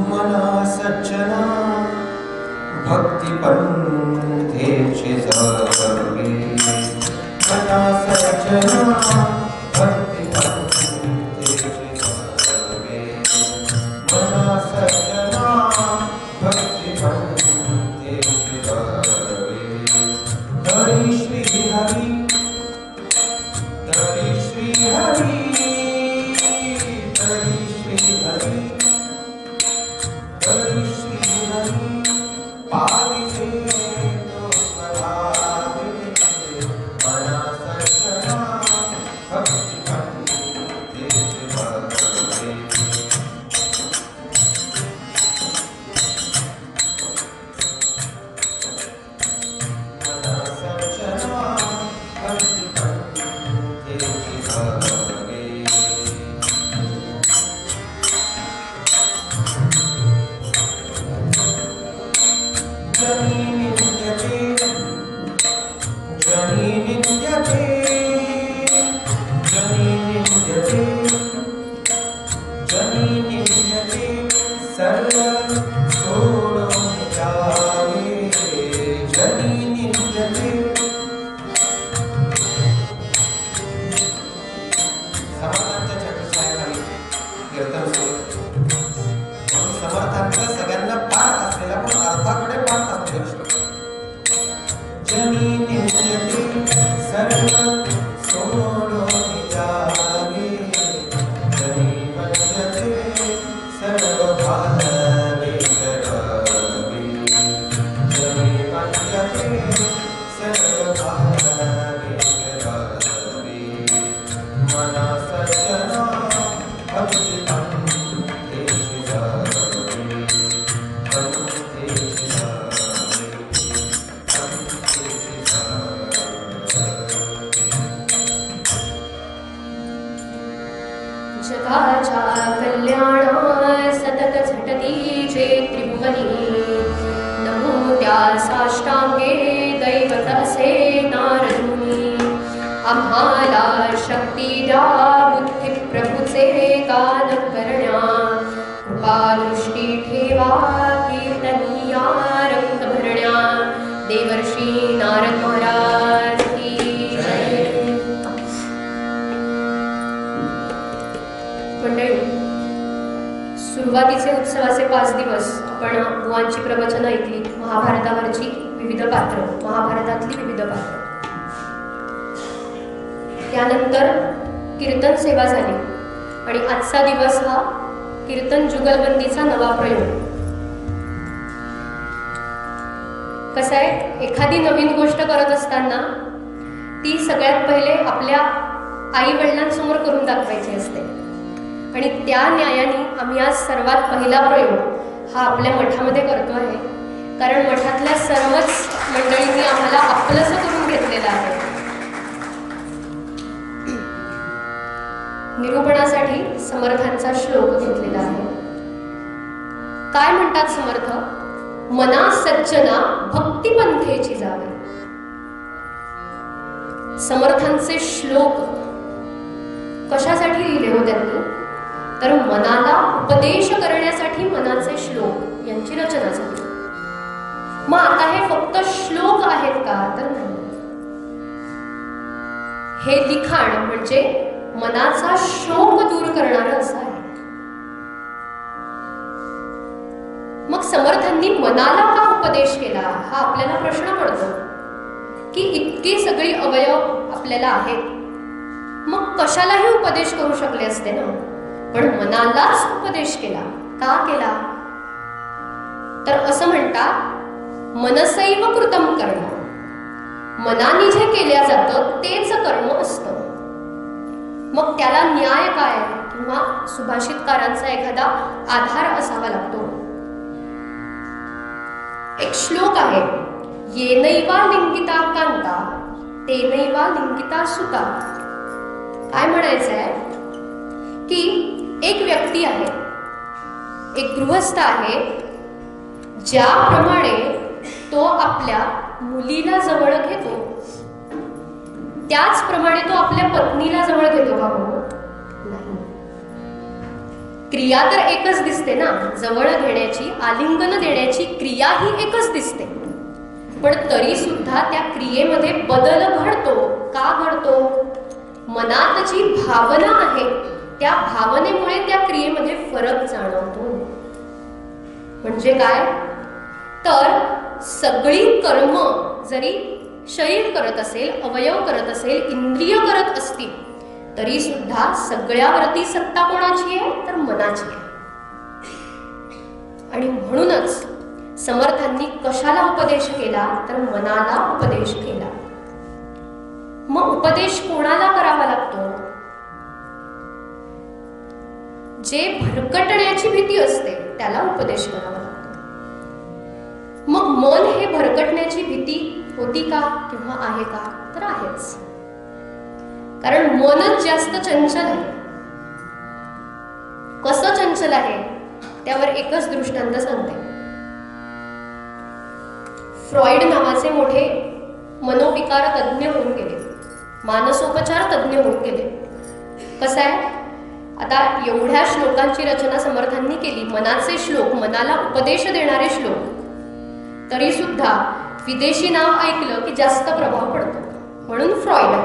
मना सज्जना भक्ती पंथेचे जावे मना सज्जना भक्ती पंथेचे जावे मना सज्जना भक्ती पंथेचे जावे हरी श्री हरी हरी श्री हरी हरी श्री हरी हरी श्री हरी पाविले तो स्वभावे मना सज्जना भक्ति पंथेचे जावे मना सज्जना भक्ति पंथेचे जावे जनी निंद्यते जनी निंद्यते जनी निंद्यते जनी निंद्यते सर्व सोडून जावे जनी निंद्यते समर्थांच्या चक्रसाहेबांनी कीर्तन सुरू समर्थांचा सगळ्यांना पाठ असलेला पण अर्थाकडे पाठ असलेला श्लोक जनी निंद्यते सर्व सोडून जावे जनी वंद्यते सर्व भावे करावे जनी वंद्यते सर्व भावे करावे मना सज्जना भक्ति पंथेचे जावे पंथेचे जावे पंथेचे जावे जगाच्या कल्याणा सतत झटती जे त्रिभुवनी नमो त्या साष्टांगे दैवत असे नारदमुनी आम्हाला शक्ती द्या बुद्धी प्रभूचे गान करण्या कृपादृष्टी ठेवा कीर्तनीया रंग भरण्या देवर्षी नारद महाराज की जय. मंडळी, सुरुवातीचे उत्सवाचे 5 दिवस आपण बुवांची प्रवचन ऐकली. महाभारतावरची विविध पात्र, महाभारतातली विविध पात्र. त्यानंतर कीर्तन सेवा झाली आणि आजचा दिवस हा कीर्तन जुगलबंदीचा नवा प्रयोग. कसं आहे, एखादी नवीन गोष्ट करत असताना ती सगळ्यात पहिले आपल्या आई वडिलांसमोर करून दाखवायची असते आणि त्या न्यायाने आम्ही आज सर्वात पहिला प्रयोग हा आपल्या मठामध्ये करतो आहे. कारण मठातल्या सर्वच मंडळींनी आम्हाला आपलंसं करून घेतलेलं आहे. निरूपणासाठी समर्थांचा श्लोक घेतलेला आहे. काय म्हणतात समर्थ? मना सज्जना भक्ती पंथेची जावे. समर्थांचे श्लोक कशासाठी लिहिले हो त्यांनी? तर मनाला उपदेश करण्यासाठी मनाचे श्लोक यांची रचना झाली. मग आता हे फक्त श्लोक आहेत का? तर नाही. हे लिखाण म्हणजे मनाचा शोक दूर करणारं असं आहे. मग समर्थांनी मनाला का उपदेश केला हा आपल्याला प्रश्न पडतो की इतकी सगळी अवयव आपल्याला आहेत, मग कशालाही उपदेश करू शकले असते ना, पण मनालाच उपदेश केला. का केला? तर असं म्हणतात, मनसैव कृतम कर्म. मनाने जे केल्या जातं तेच कर्म असतं. मग त्याला न्याय काय किंवा सुभाषितकारांचा एखादा आधार असावा लागतो. एक श्लोक आहे, येनैवा लिंगिता कांता तेनैवा लिंगिता सुता. काय म्हणायचंय की एक व्यक्ती आहे, एक गृहस्थ आहे, ज्याप्रमाणे तो आपल्या मुलीला जवळ घेतो त्याचप्रमाणे तो आपल्या पत्नीला जवळ घेतो का? नाही. क्रिया तर एकच दिसते ना, जवळ घेण्याची, आलिंगन देण्याची क्रिया ही एकच दिसते, पण तरी सुद्धा त्या क्रियेमध्ये बदल घडतो. का घडतो? मनात जी भावना आहे त्या भावनेमुळे त्या क्रियेमध्ये फरक जाणवतो. म्हणजे काय तर सगळी कर्म जरी शरीर करत असेल, अवयव करत असेल, इंद्रिय करत असतील, तरी सुद्धा सगळ्यावरती सत्ता कोणाची आहे तर मनाची आहे. आणि म्हणूनच समर्थांनी कशाला उपदेश केला तर मनाला उपदेश केला. मग उपदेश कोणाला करावा लागतो? जे भरकटण्याची भीती असते त्याला उपदेश करावा लागतो. मग मन हे भरकटण्याची भीती होती का किंवा आहे का तर आहेच, कारण मनच जास्त चंचल आहे. कसं चंचल आहे त्यावर एकच दृष्टांत सांगते. फ्रॉइड नावाचे मोठे मनोविकार तज्ज्ञ होऊन गेले, मानसोपचार तज्ज्ञ होऊन गेले. कसं आहे, आता एवढ्या श्लोकांची रचना समर्थांनी केली, मनाचे श्लोक, मनाला उपदेश देणारे श्लोक, तरी सुद्धा विदेशी नाव ऐकलं की जास्त प्रभाव पडतो, म्हणून फ्रॉइड.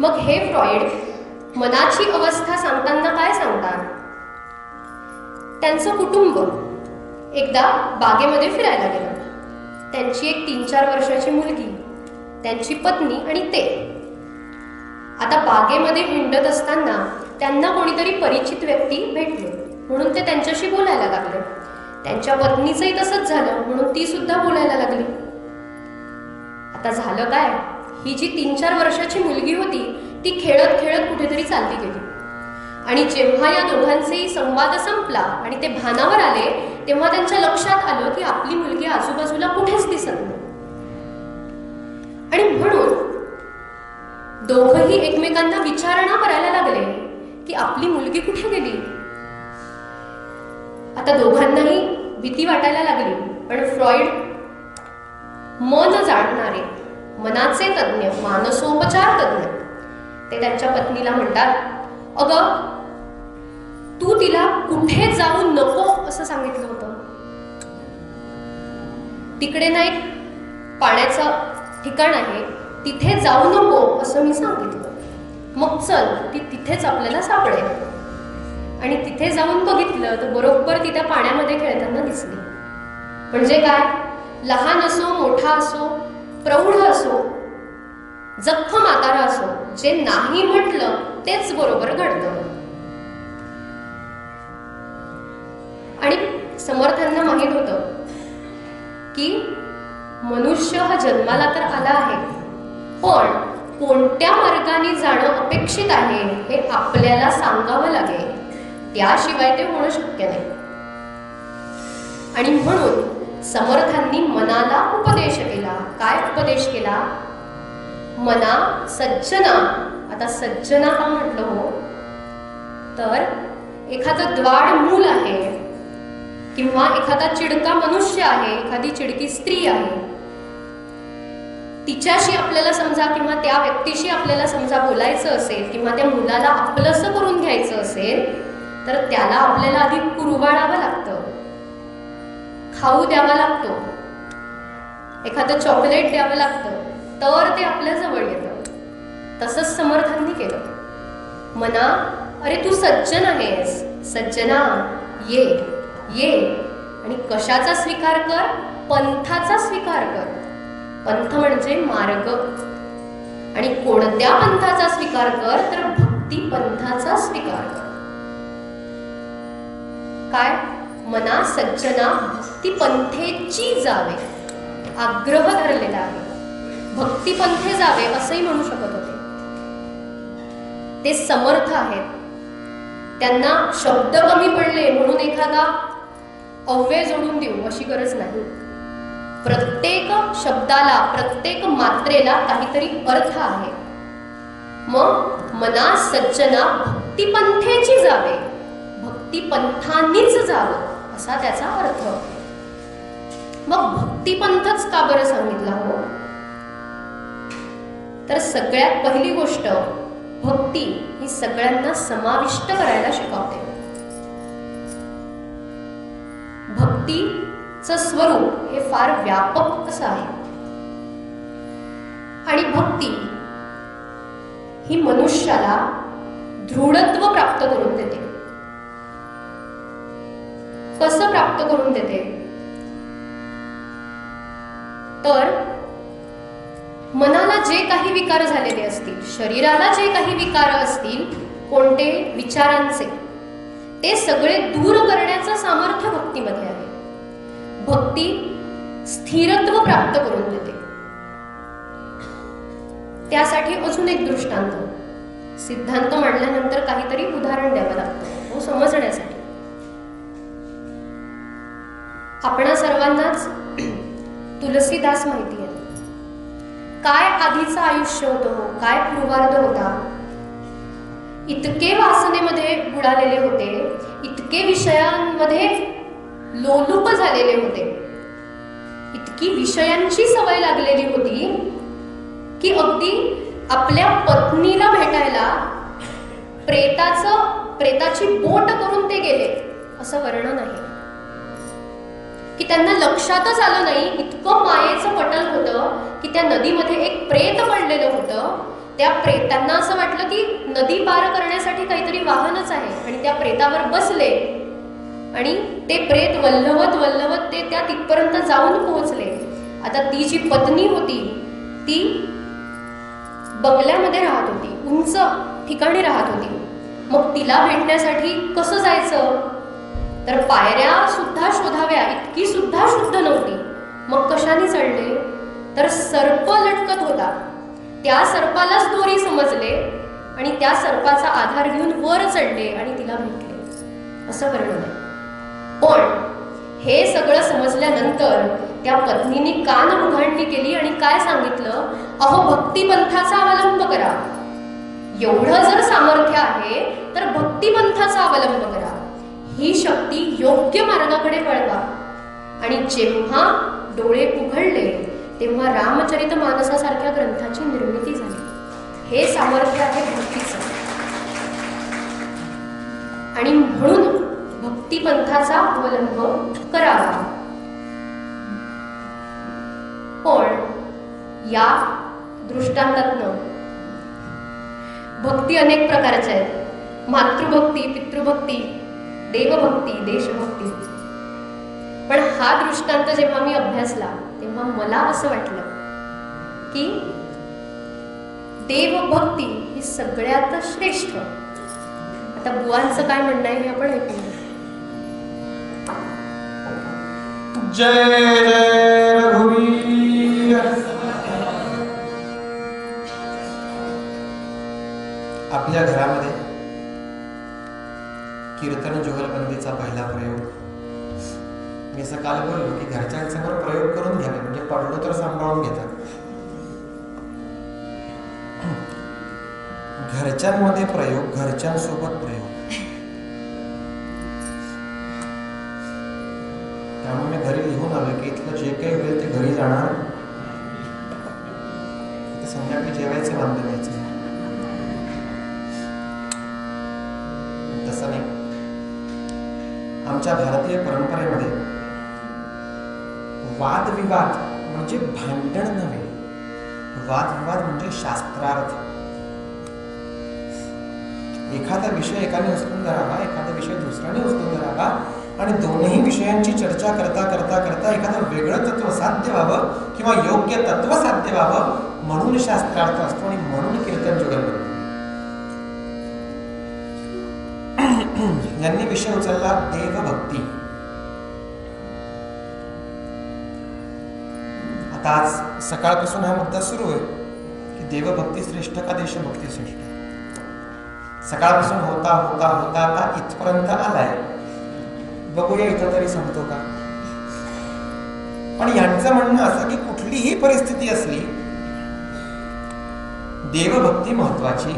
मग हे फ्रॉइड मनाची अवस्था सांगताना काय सांगतात? त्यांचं कुटुंब एकदा बागेमध्ये फिरायला गेलं. त्यांची एक 3-4 वर्षाची मुलगी, त्यांची पत्नी आणि ते. आता बागेमध्ये हिंडत असताना त्यांना कोणीतरी परिचित व्यक्ती भेटले, म्हणून ते त्यांच्याशी बोलायला लागले. त्यांच्या पत्नीचंही तसंच झालं, म्हणून ती सुद्धा बोलायला लागली. आता झालं काय, ही जी 3-4 वर्षाची मुलगी होती ती खेळत खेळत कुठेतरी चालली गेली. आणि जेव्हा या दोघांचाही संवाद संपला आणि ते भानावर आले, तेव्हा त्यांच्या लक्षात आलं की आपली मुलगी आजूबाजूला कुठेच दिसत नाही. आणि म्हणून दोघंही एकमेकांना विचारणा करायला लागले की आपली मुलगी कुठे गेली. आता दोघांनाही भीती वाटायला लागली, पण फ्रॉइड मन जाणणारे, मनाचे तज्ज्ञ, मानसोपचार तज्ज्ञ, ते त्यांच्या पत्नीला म्हणतात, अगं तू तिला कुठे जाऊ नको असं सांगितलं होतं. तिकडे ना एक पाण्याचं ठिकाण आहे, तिथे जाऊ नको असं मी सांगितलं. मग चल, ती तिथेच आपल्याला सापडेल. आणि तिथे जाऊन बघितलं तर बरोबर ती त्या पाण्यामध्ये खेळताना दिसली. म्हणजे काय, लहान असो, मोठा असो, प्रौढ असो, जखम आकारा असो, जे नाही म्हटलं तेच बरोबर घडतं. आणि समर्थांना माहित होतं की मनुष्य हा जन्माला तर आला आहे, पण कोणत्या मार्गाने जाणं अपेक्षित आहे हे आपल्याला सांगावं लागेल, त्याशिवाय ते होणं शक्य नाही. आणि म्हणून समर्थांनी मनाला उपदेश केला. काय उपदेश केला? मना सज्जना. आता सज्जना का म्हटलं हो तर एखादं द्वाड मूल आहे किंवा एखादा चिडका मनुष्य आहे, एखादी चिडकी स्त्री आहे, तिच्याशी आपल्याला समजा किंवा त्या व्यक्तीशी आपल्याला समजा बोलायचं असेल किंवा त्या मुलाला आपलंसं करून घ्यायचं असेल तर त्याला आपल्याला आधी कुरवाळावं लागतं, खाऊ द्यावा लागतो, एखादं चॉकलेट द्यावं लागतं, तर ते आपल्या जवळ येतं. तसंच समर्थांनी केलं. मना, अरे तू सज्जन आहेस, सज्जना ये ये. आणि कशाचा स्वीकार कर? पंथाचा स्वीकार कर. पंथ म्हणजे मार्ग. आणि कोणत्या पंथाचा स्वीकार कर तर भक्ती पंथाचा स्वीकार कर. काय? मना सज्जना भक्ती पंथेची जावे, आग्रह धरलेला आहे. भक्ती पंथे जावे असंही म्हणू शकत होते. ते समर्थ आहेत, त्यांना शब्द कमी पडले म्हणून एखादा अव्यय जोडून देऊ अशी गरज नाही. प्रत्येक शब्दाला, प्रत्येक मात्रेला काहीतरी अर्थ आहे. मग मना सज्जना भक्ती पंथेची जावे, भक्ती पंथांनीच जावं असा त्याचा अर्थ. मग भक्ती पंथच का बरं सांगितला हो तर सगळ्यात पहिली गोष्ट, भक्ती ही सगळ्यांना समाविष्ट करायला शिकवते. भक्तीचं स्वरूप हे फार व्यापक असं आहे आणि भक्ती ही मनुष्याला दृढत्व प्राप्त करून देते. कसं प्राप्त करून देते तर मनाला जे काही विकार झालेले असतील, शरीराला जे काही विकार असतील, कोणते विचारांचे, ते सगळे दूर करण्याचं सामर्थ्य भक्तीमध्ये आहे. भक्ती स्थिरत्व प्राप्त करून देते. त्यासाठी अजून एक दृष्टांत, सिद्धांत मांडल्यानंतर काहीतरी उदाहरण द्यावं लागतं तो समजण्यासाठी. आपणा सर्वांनाच तुलसीदास माहिती आहे. काय आधीचं आयुष्य होतं, काय पूर्वार्ध होता. इतके वासनेमध्ये बुडालेले होते, इतके विषयांमध्ये लोलुप झालेले होते, इतकी विषयांची सवय लागलेली होती की अगदी आपल्या पत्नीला भेटायला प्रेताची बोट करून ते गेले असं वर्णन आहे. की त्यांना लक्षातच आलं नाही, इतकं मायेचं पटल होतं की त्या नदीमध्ये एक प्रेत पडलेलं होतं. त्या प्रेतांना असं वाटलं की नदी पार करण्यासाठी काहीतरी वाहनच आहे आणि त्या प्रेतावर बसले आणि ते प्रेत वल्लवत वल्लवत ते त्या तिथपर्यंत जाऊन पोहोचले. आता ती जी पत्नी होती ती बंगल्यामध्ये राहत होती, उंच ठिकाणी राहत होती. मग तिला भेटण्यासाठी कसं जायचं तर पायऱ्या सुद्धा शोधाव्या इतकी सुद्धा शुद्ध नव्हती. मग कशाने चढले तर सर्प लटकत होता, त्या सर्पालाच दोरी समजले आणि त्या सर्पाचा आधार घेऊन वर चढले आणि तिला भेटले असं वर्णन आहे. पण हे सगळं समजल्यानंतर त्या पत्नीने कान उघडणी केली आणि काय सांगितलं, अहो भक्तिपंथाचा अवलंब करा. एवढं जर सामर्थ्य आहे तर भक्तिपंथाचा अवलंब करा. ही शक्ती योग्य मार्गाकडे वळवा. आणि जेव्हा डोळे उघडले तेव्हा रामचरित मानसासारख्या ग्रंथाची निर्मिती झाली. हे सामर्थ्य आहे भक्तीचं आणि म्हणून भक्तिपंथाचा अवलंब करावा. पण या दृष्टांतातनं भक्ती अनेक प्रकारच्या आहेत. मातृभक्ती, पितृभक्ती, देवभक्ती, देशभक्ती. पण हा दृष्टांत जेव्हा मी अभ्यासला तेव्हा मला असं वाटलं की देवभक्ती ही सगळ्यात श्रेष्ठ. आता बुवांचं काय म्हणणं आहे हे आपण ऐकूया. जय जय रघुवीर. आपल्या घरामध्ये कीर्तन जुगलबंदीचा पहिला प्रयोग मी सकाळ बोललो की घरच्यांसमोर प्रयोग करून घ्यावे, म्हणजे पडलो तर सांभाळून घेतात. घरच्यांमध्ये प्रयोग, घरच्यांसोबत प्रयोग. त्यामुळे मी घरी लिहून आलो की इथलं जे काही होईल ते घरी जाणार, संध्याकाळी जेवायचं बांधलं घ्यायचं. तसं नाही. आमच्या भारतीय परंपरेमध्ये वादविवाद म्हणजे भांडण नव्हे, वादविवाद म्हणजे शास्त्रार्थ. एखादा विषय एकाने उचलून धरावा, एखादा विषय दुसऱ्याने उचलून धरावा आणि दोन्ही विषयांची चर्चा करता करता करता एखादं वेगळं तत्व साध्य व्हावं किंवा योग्य तत्व साध्य व्हावं म्हणून शास्त्रार्थ असतो आणि म्हणून कीर्तन जुगलबंदी. यांनी विषय उचलला देवभक्ती. आता आज सकाळपासून हा मुद्दा सुरू आहे की देवभक्ती श्रेष्ठ का देशभक्ती श्रेष्ठ. सकाळपासून होता होता होता आता इथपर्यंत आलाय. बघूया इथं तरी संपतो का. पण यांचं म्हणणं असं की कुठलीही परिस्थिती असली देवभक्ती महत्वाची.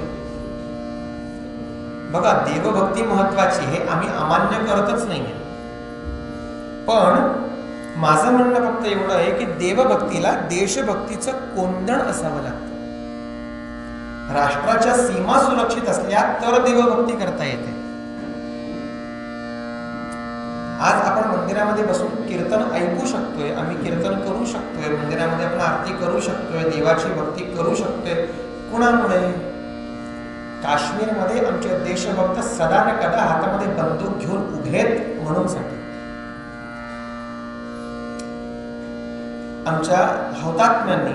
बघा, देवभक्ती महत्वाची हे आम्ही अमान्य करतच नाही. पण माझं म्हणणं फक्त एवढं आहे की देवभक्तीला देशभक्तीचं कोंदण असावं लागतं. राष्ट्राच्या सीमा सुरक्षित असल्या तर देवभक्ती करता येते. आज आपण मंदिरामध्ये बसून कीर्तन ऐकू शकतोय, आम्ही कीर्तन करू शकतोय, मंदिरामध्ये आपण आरती करू शकतोय, देवाची भक्ती करू शकतोय. कुणामुळे? काश्मीरमध्ये आमचे देशभक्त सदा न कदा हातामध्ये बंदूक घेऊन उभेत म्हणून साठी. आमच्या हौतात्म्यांनी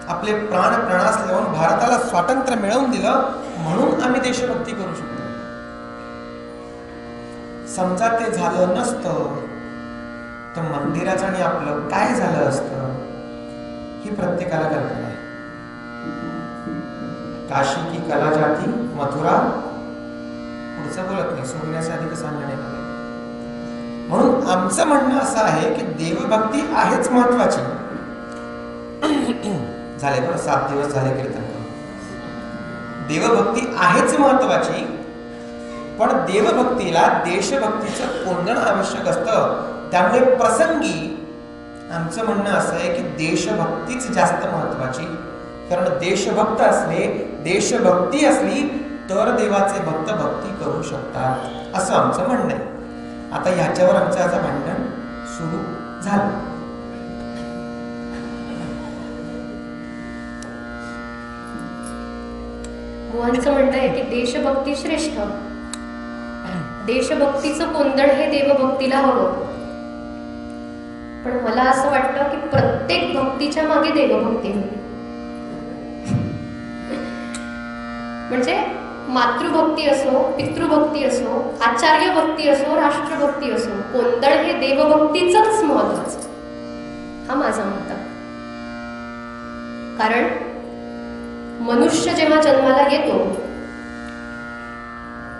आपले प्राण प्रणास लावून भारताला स्वातंत्र्य मिळवून दिलं म्हणून आम्ही देशभक्ती करू शकतो. समजा ते झालं नसतं तर मंदिराचं आणि आपलं काय झालं असतं ही प्रत्येकाला कल्पना आहे. काशी की कला जाती मथुरा, पुढचं बोलत नाही, सोडण्याच्या आधी कसं आणलं नाही. म्हणून आमचं म्हणणं असं आहे की देवभक्ती आहेच महत्वाची. झाले बरं, 7 दिवस झाले कीर्तन करून. देवभक्ती आहेच महत्वाची, पण देवभक्तीला देशभक्तीचं कोंदण आवश्यक असतं. त्यामुळे प्रसंगी आमचं म्हणणं असं आहे की देशभक्तीच जास्त महत्वाची. कारण देशभक्त असले, देशभक्ती असली तर देवाचे भक्त भक्ती करू शकतात असं आमचं म्हणणं आहे. आता ह्याच्यावर आमचं आता भांडण सुरू झालं. मोहनचं म्हणणं आहे की देशभक्ती श्रेष्ठ, देशभक्तीचं कोंदण हे देवभक्तीला हवं. पण मला असं वाटतं की प्रत्येक भक्तीच्या मागे देवभक्ती हवी. म्हणजे मातृभक्ती असो, पितृभक्ती असो, आचार्य भक्ती असो, राष्ट्रभक्ती असो, कोंदण हे देवभक्तीचंच महत्वाचं, हा माझा मत. कारण मनुष्य जेव्हा जन्माला येतो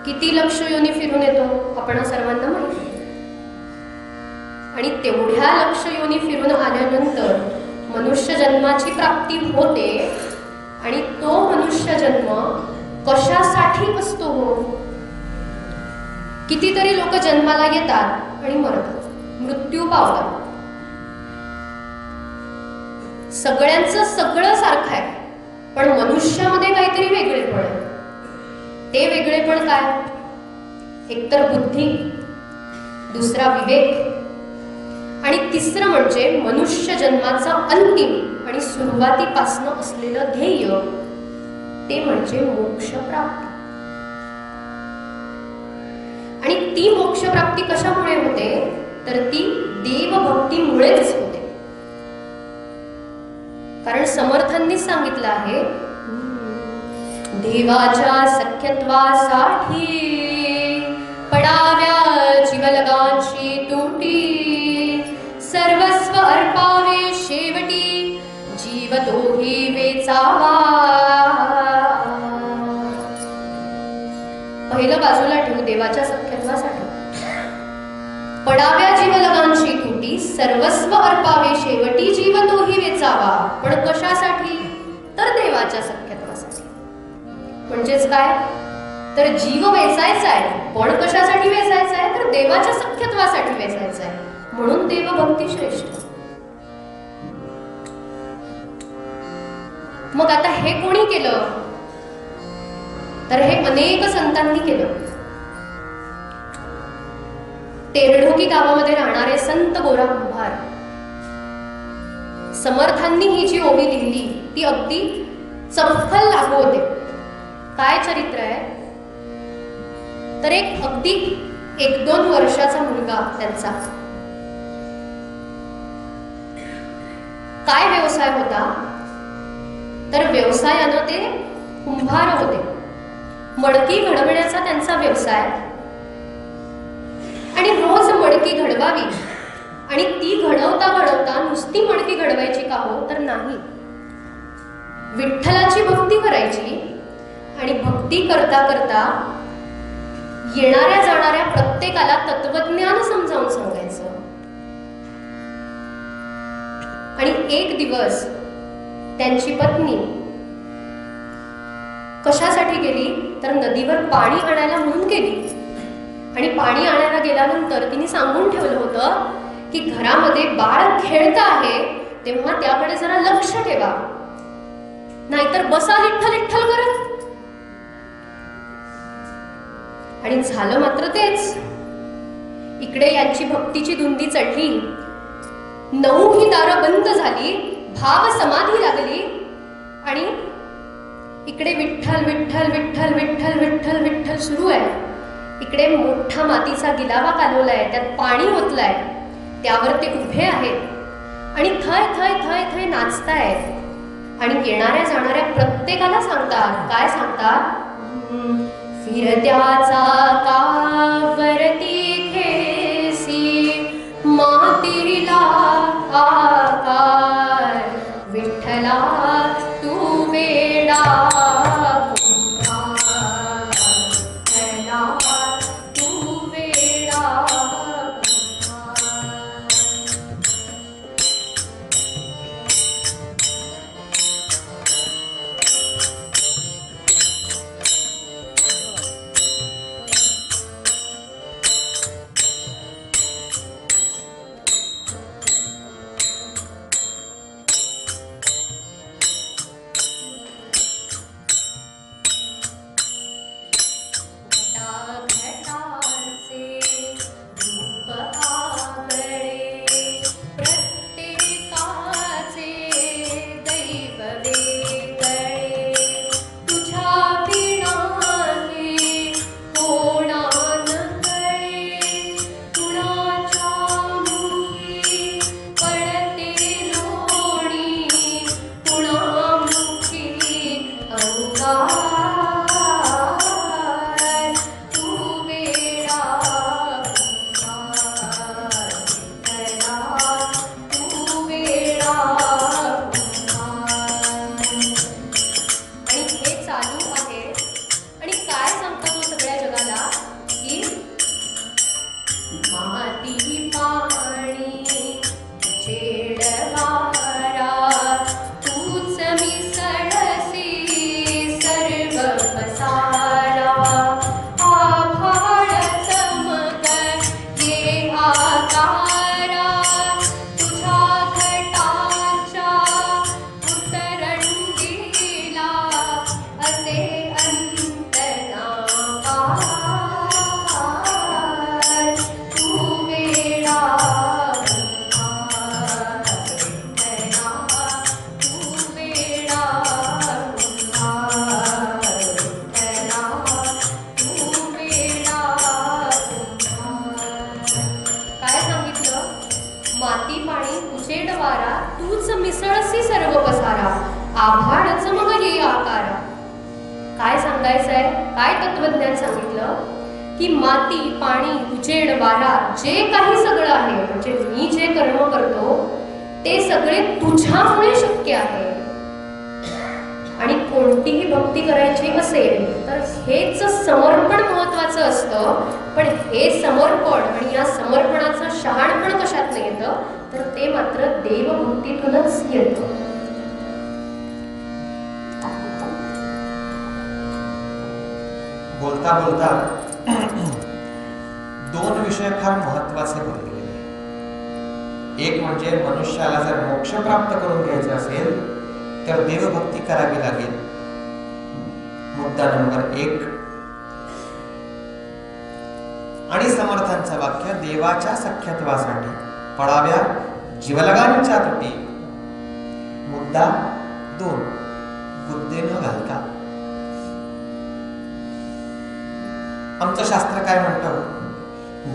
किती लक्ष योनी फिरून येतो आपण सर्वांना माहिती आहे. आणि तेवढ्या लक्ष योनी फिरून आल्यानंतर मनुष्य जन्माची प्राप्ती होते. आणि तो मनुष्य जन्म कशासाठी असतो हो? कितीतरी लोक जन्माला येतात आणि मरतात, मृत्यू पावतात. सगळ्यांचं सगळं सारखं आहे, पण मनुष्यामध्ये काहीतरी वेगळेपण आहे. ते वेगळेपण काय? एकतर बुद्धी, दुसरा विवेक आणि तिसरं म्हणजे मनुष्य जन्माचा अंतिम आणि सुरुवातीपासनं असलेलं ध्येय, ते म्हणजे मोक्षप्राप्ती. आणि ती मोक्षप्राप्ती कशामुळे होते? तर ती देवभक्तीमुळेच होते. कारण समर्थांनीच सांगितलं आहे, देवाच्या सख्यत्वासाठी पडाव्या जीवलगांची तुटी, सर्वस्व अर्पावे शेवटी जीव तोही वेचावा. पहिलं बाजूला ठेवू, देवाच्या सख्यत्वासाठी पडाव्या जीवलगांची तुटी, सर्वस्व अर्पावे शेवटी जीव तोही वेचावा. पण कशासाठी? तर देवाच्या सख्यत्वासाठी. म्हणजेच काय? तर जीव वेचायचा आहे, पण कशासाठी वेचायचा आहे? तर देवाच्या सख्यत्वासाठी वेचायचा आहे. म्हणून देवभक्ती श्रेष्ठ. मग आता हे कोणी केलं? तर हे अनेक संतांनी केलं. तेरढोकी गावामध्ये राहणारे संत गोरा कुंभार, समर्थांनी ही जी ओवी लिहिली ती अगदी चपखल लागू होते. काय चरित्र आहे? तर एक अगदी 1-2 वर्षाचा मुलगा त्यांचा, काय व्यवसाय होता? तर व्यवसायानं ते कुंभार होते. मडकी घडवण्याचा त्यांचा व्यवसाय. आणि रोज मडकी घडवावी, आणि ती घडवता घडवता नुसती मडकी घडवायची का हो? तर नाही, विठ्ठलाची भक्ती करायची. आणि भक्ती करता करता येणाऱ्या जाणाऱ्या प्रत्येकाला तत्वज्ञान समजावून सांगायचं. आणि एक दिवस त्यांची पत्नी कशासाठी गेली? तर नदीवर पाणी आणायला म्हणून गेली. आणि पाणी आणायला गेल्यानंतर तिने सांगून ठेवलं होतं की घरामध्ये बाळ खेळत आहे तेव्हा त्याकडे जरा लक्ष ठेवा. नाहीतर बसा विठ्ठल विठ्ठल करत. आणि झालं मात्र तेच. इकडे यांची भक्तीची धुंदी चढली, 9 ही दारं बंद झाली, भाव समाधी लागली. आणि इकडे विठ्ठल विठ्ठल विठ्ठल विठ्ठल विठ्ठल विठ्ठल सुरू आहे. इकडे मोठा मातीचा गिलावा कालवलाय, त्यात पाणी ओतलंय, त्यावर ते उभे आहेत आणि थय थय थय थय नाचतायत. आणि येणाऱ्या जाणाऱ्या प्रत्येकाला सांगतात, काय सांगतात? फिरत्याचा कावरती खेसी मातीला आकार, विठ्ठला तू वेडा बोलता बोलता 2 विषय फार महत्वाचे बोलले गेले. एक म्हणजे मनुष्याला जर मोक्ष प्राप्त करून घ्यायचे असेल तर देवभक्ती करावी लागेल. मुद्दा नंबर 1. आणि समर्थांचं वाक्य, देवाच्या सख्यत्वासाठी पडाव्या जीवलगांच्या तुटी. मुद्दा 2. बुद्धी न घालता. आमचं शास्त्र काय म्हणतं?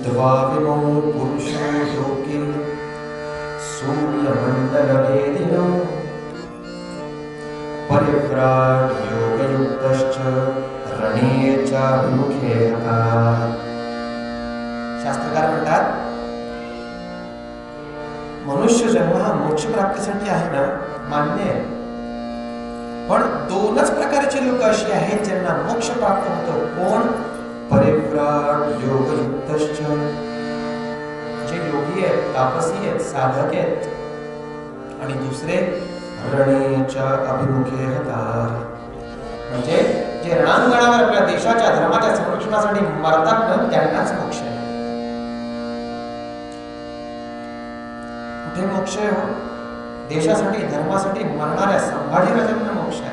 द्वाविमो पुरुषो लोके सूर्यमंडलवेदिनो परिव्राट योगयुक्तश्च रणेच्या विमुखे हताः. शास्त्रकार म्हणतात, मनुष्य जन्म हा मोक्ष प्राप्तीसाठी आहे ना, मान्य आहे. पण 2च प्रकारचे लोक अशी आहेत ज्यांना मोक्ष प्राप्त होतो. कोण? परिव्राट योगयुक्तश्च, जे योगी आहेत, तापसी आहेत, साधक आहेत. आणि दुसरे रणेच्या अभिमुखे हताः, म्हणजे जे रणांगणावर आपल्या देशाच्या धर्माच्या संरक्षणासाठी मरतात ना, त्यांनाच मोक्ष आहे. कुठे मोक्ष आहे हो? देशासाठी धर्मासाठी मरणाऱ्या संभाजी राजांना मोक्ष आहे.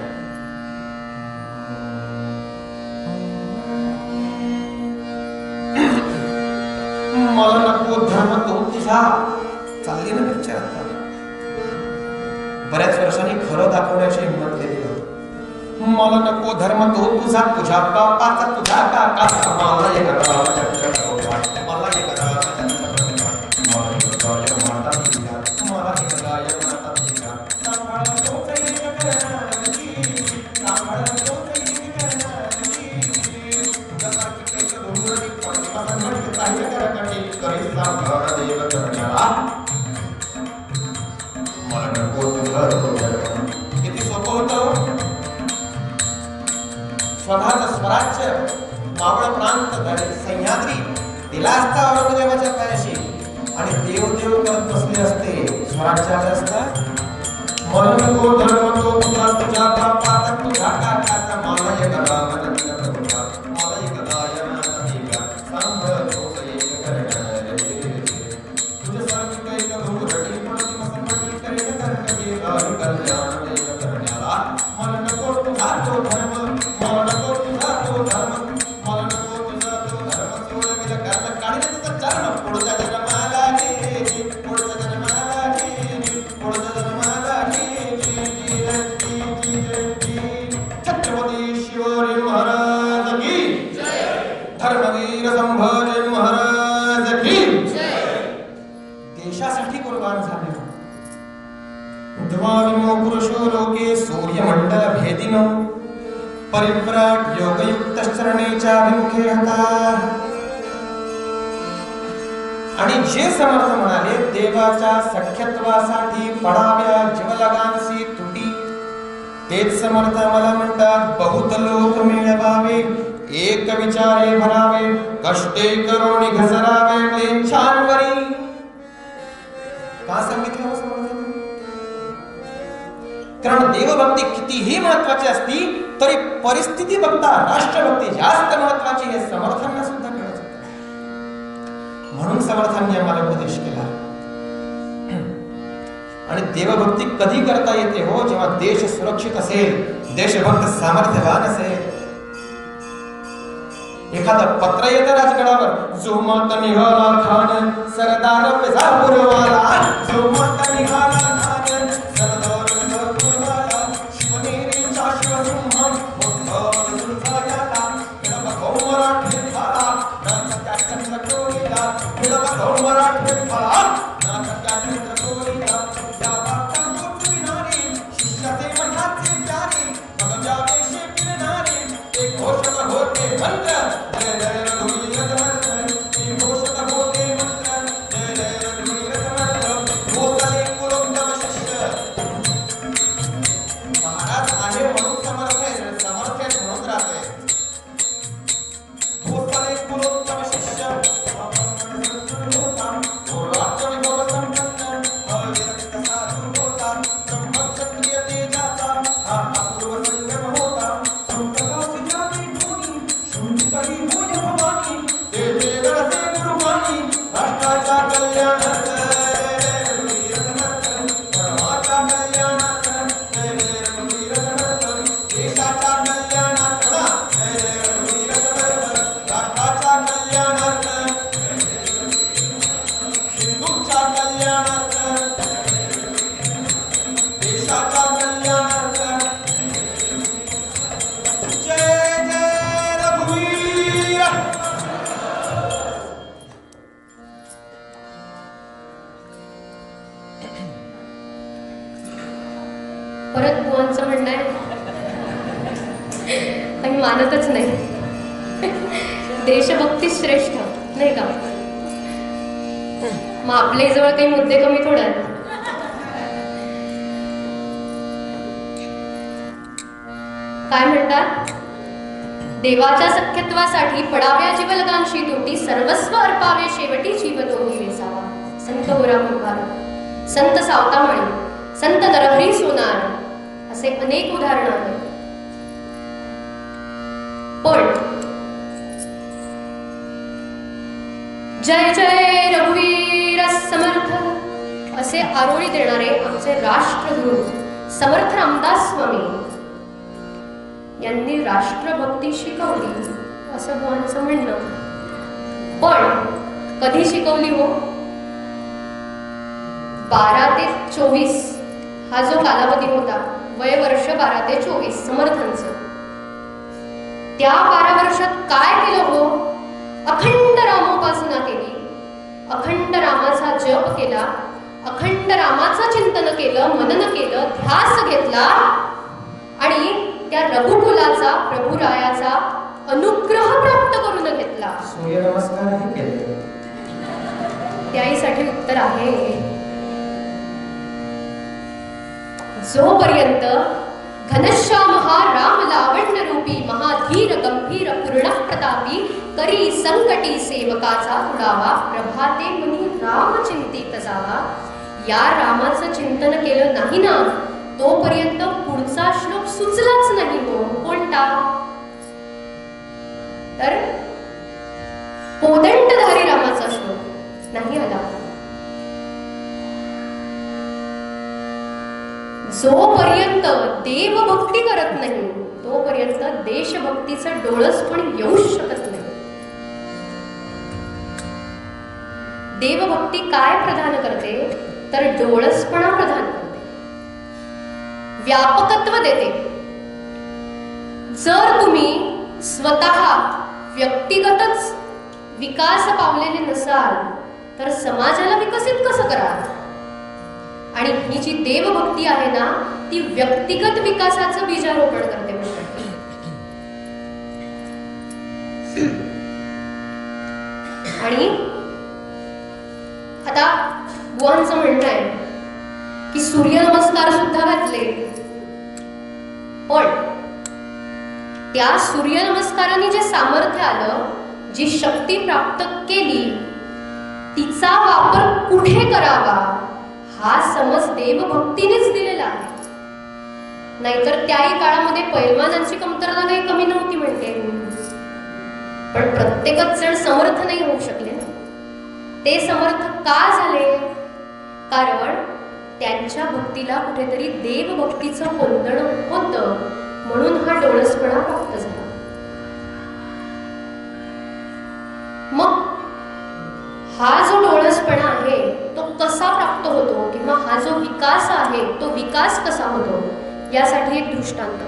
तुझा चालली ना पिक्चर आता. बऱ्याच वर्षांनी खरं दाखवण्याची हिंमत केली. मला नको धर्म तो तुझा, तुझ्या बापाचा, तुझ्या काकाचा, मला एक किती सोपं होतं. स्वतःचं स्वराज्य मावळ प्रांत सह्याद्री दिला असता औरंगजेबाच्या पायाशी आणि देव देव करत बसले असते. स्वराज्य आलं असतं. मला नको धर्म तो तुझा, तुझ्या बापाचा, तुझ्या काकाचा, मला एक राम नंद प्रभुचा, मला एक दायनाचा देवा, सांभाळ तोच एक करणारे. तुझ्या सारखी एक धुरटी पडती मसंबटी करेल कर्कटी हरी कल्याण देव करण्याला. मला नको तुझा तो धर्म, मला नको तुझा तो धर्म, मला नको तुझा तो धर्म, सोडविल कर्म काढील तुझं चरण. पुढच्या जन्माला गेली, पुढच्या जन्माला गेली, पुढच्या जन्माला छत्रपती शिवाजी महाराज की जय. धर्मवीर संभाजी महाराज की जय. देशासाठी कुर्बान झाले. द्वाविमो पुरुषो लोके सूर्यमंडल भेदिनो परिव्राट योगयुक्त चरणेच्या अभिमुखे होता. आणि जे समर्थ म्हणाले देवाच्या सख्यत्वासाठी पडाव्या जीवलगांसी तुटी, तेच समर्थ मला म्हणतात बहुत लोक मिळवावे, एक विचारे भरावे, कष्टे करोनी घसरावे क्लेच्छांवरी. का सांगितलं हो समर्थांनी? कारण देवभक्ती कितीही महत्वाची असती तरी परिस्थिती बघता राष्ट्रभक्ती जास्त महत्वाची हे समर्थांना सुद्धा कळत होतं. म्हणून समर्थांनी आम्हाला उपदेश केला. आणि देवभक्ती कधी करता येते हो? जेव्हा देश सुरक्षित असेल, देशभक्त सामर्थ्यवान असेल. एखादं पत्र येतं राजगडावर, जो मत निघाला खान सरदार विजापूरवाला, जो मत निघाला खान सरदार विजापूरवाला, शिवनेरीचा शिवसिंह मोठा विजृंभायाला, विडबा मराठीत आला नाचत्या चंद्रकोरीला, विडबा मराठीत आला नाचत्या चंद्रकोरीला. या वार्ता गोठविणारे शिष्याचे मनाचे प्यारे, मग जावे शेकिरणारे, ते घोषक होते मंत्र, जय जय रघुवीर समर्थ, ते घोषक होते मंत्र, जय जय रघुवीर समर्थ. घोषले कुलोत्तम शिष्य. महाराज आहे म्हणून समर्थ आहे, समर्थ आहे म्हणून राहते. घोषले कुलोत्तम शिष्य होता, तो राज्य विभव संपन्न, अविरक्त साधू होता, ब्रह्मक्षत्रिय तेजाचा हा अपूर्व संगम होता. संतगावची जाती कोणी, शुंठितही होय भवानी, ते जे गणसे गुरुवाणी, राष्ट्राच्या कल्याणार्थ रघुवीर समर्थ, धर्माच्या कल्याणार्थ जय जय रघुवीर समर्थ, देशाच्या कल्याणार्थ जय जय रघुवीर समर्थ, राष्ट्राच्या कल्याणार्थ, हिंदूंच्या कल्याणार्थ, देशाच्या कल्याणार्थ जय जय रघुवीर. परत बुवांचं म्हणणं आहे, काही मानतच नाही. देशभक्ती श्रेष्ठ नाही का? मग आपले जवळ काही मुद्दे कमी थोडे आहेत. काय म्हणतात? देवाच्या सख्यत्वासाठी पडाव्या जीवलगांशी तुटी, सर्वस्व अर्पावे शेवटी जीव तोही वेचावा. संत गोरा कुंभार, संत सावतामाळी, संत नरहरी सोनार असे अनेक उदाहरणं आहेत. पण जय जय रघुवीर समर्थ असे आरोळी देणारे आमचे राष्ट्रगुरु समर्थ रामदास स्वामी यांनी राष्ट्रभक्ती शिकवली असं बुवांचं म्हणणं. पण कधी शिकवली हो? 12 ते 24 हा जो कालावधी होता, वय वर्ष 12 ते 24 समर्थांचं, त्या 12 वर्षात काय केलं हो? अखंड रामोपासना केली, अखंड रामाचा जप केला, अखंड रामाचं चिंतन केलं, मनन केलं, ध्यास घेतला आणि त्या रघुकुलाचा, प्रभुरायाचा अनुग्रह प्राप्त करून घेतला. सूर्यनमस्कारही केले. त्याहीसाठी उत्तर आहे, जोपर्यंत घनश्याम हा राम लावण्य रूपी महाधीर गंभीर पूर्ण प्रतापी करी संकटी सेवकाचा तुडावा, प्रभाते मनी राम चिंतित जावा. या रामाचं चिंतन केलं नाही ना, तोपर्यंत पुढचा श्लोक सुचलाच नाही हो. कोणता? तर कोदंडधारी रामाचा श्लोक नाही आला. जोपर्यंत देवभक्ती करत नाही, तोपर्यंत देशभक्तीचं डोळस पण येऊच शकत नाही. देवभक्ती काय प्रदान करते? तर डोळसपणा प्रदान करते, व्यापकत्व देते. जर तुम्ही स्वतः व्यक्तिगतच विकास पावलेले नसाल, तर समाजाला विकसित कसं कराल? आणि ही जी देवभक्ती आहे ना, ती व्यक्तिगत विकासाचं बीजारोपण करते. आणि आता बुवांचं म्हणणं आहे की सूर्यनमस्कार सुद्धा घातले, पण त्या सूर्यनमस्काराने जे सामर्थ्य आलं, जी शक्ती प्राप्त केली, तिचा वापर कुठे करावा हा समज देवभक्तीनेच दिलेला आहे. नाहीतर त्याही काळामध्ये पैलवानांची कमतरता काही कमी नव्हती म्हणते, पण प्रत्येकच जण समर्थ नाही होऊ शकले. ते समर्थ का झाले? कारण त्यांच्या भक्तीला कुठेतरी देवभक्तीचं कोंदण होतं, म्हणून हा डोळसपणा प्राप्त झाला. मग हा जो डोळसपणा आहे तो कसा प्राप्त होतो, किंवा हा जो विकास आहे तो विकास कसा होतो, यासाठी एक दृष्टांत.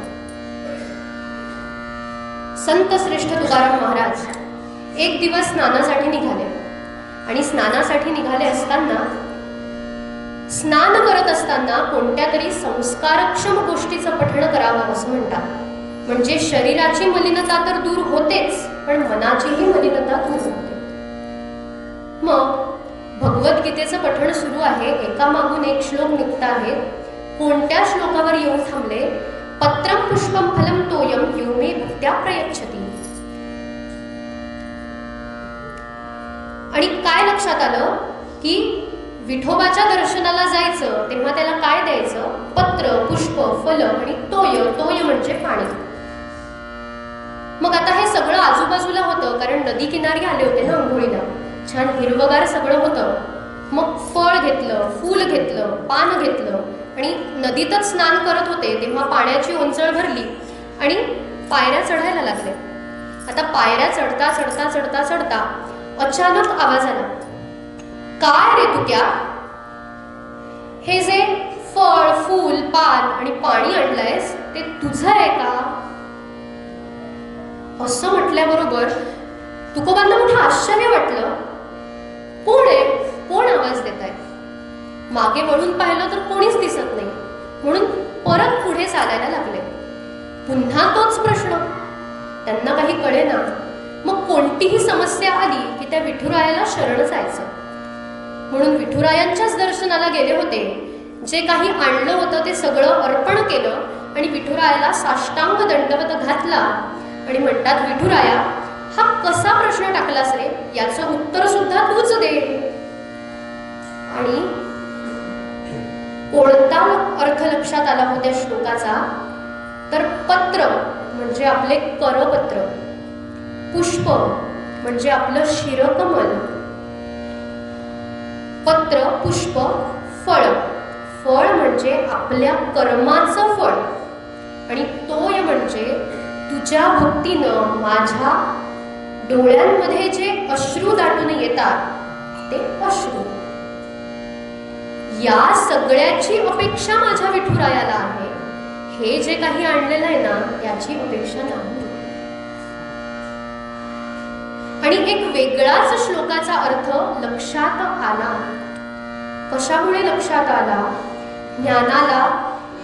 संत श्रेष्ठ तुकाराम महाराज एक दिवस स्नानासाठी निघाले, आणि स्नानासाठी निघाले असताना, स्नान करत असताना कोणत्या तरी संस्कारक्षम गोष्टीचं पठण करावं असं म्हणतात. म्हणजे शरीराची मलिनता तर दूर होतेच, पण मनाचीही मलिनता दूर होते. मग भगवद्गीतेचं पठण सुरू आहे, एकामागून एक श्लोक निघत आहेत. कोणत्या श्लोकावर येऊन थांबले? पत्रम पुष्पम फलम तोयम यो मे भक्त्या प्रयच्छति. आणि काय लक्षात आलं की विठोबाच्या दर्शनाला जायचं तेव्हा त्याला काय द्यायचं? पत्र, पुष्प, फल आणि तोय. तोय म्हणजे पाणी. मग आता हे सगळं आजूबाजूला होतं, कारण नदी किनारी आले होते ना अंघोळीला, छान हिरवगार सगळं होतं. मग फळ घेतलं, फूल घेतलं, पान घेतलं आणि नदीतच स्नान करत होते तेव्हा पाण्याची ओंजळ भरली आणि पायऱ्या चढायला लागले. आता पायऱ्या चढता चढता चढता चढता अचानक आवाज आला, काय रे तुक्या, हे जे फळ, फूल, पान आणि पाणी आणलंयस ते तुझं आहे का? असं म्हटल्याबरोबर तुकोबांना मोठं आश्चर्य वाटलं. कोण आहे? कोण आवाज देत आहे? मागे वळून पाहिलं तर कोणीच दिसत नाही, म्हणून परत पुढे चालायला लागले. पुन्हा तोच प्रश्न, त्यांना काही कळेना. मग कोणतीही समस्या आली की त्या विठुरायाला शरण जायचं, म्हणून विठुरायांच्याच दर्शनाला गेले होते. जे काही आणलं होतं ते सगळं अर्पण केलं आणि विठुरायाला साष्टांग दंडवत घातला आणि म्हणतात, विठुराया, हा कसा प्रश्न टाकलास रे, याचं उत्तर सुद्धा तूच दे. आणि कोणता अर्थ लक्षात आला होत्या श्लोकाचा? तर पत्र म्हणजे आपले करपत्र, पुष्प म्हणजे आपलं शिरकमल, पत्र, पुष्प, फळ, फळ म्हणजे आपल्या कर्माचं फळ, आणि तोय म्हणजे तुझ्या भक्तीनं माझ्या डोळ्यांमध्ये जे अश्रू दाटून येतात ते अश्रू. या सगळ्याची अपेक्षा माझ्या विठुरायाला आहे. हे जे काही आणलेलं आहे ना याची अपेक्षा नाही. आणि एक वेगळाच श्लोकाचा अर्थ लक्षात आला. कशामुळे लक्षात आला? ज्ञानाला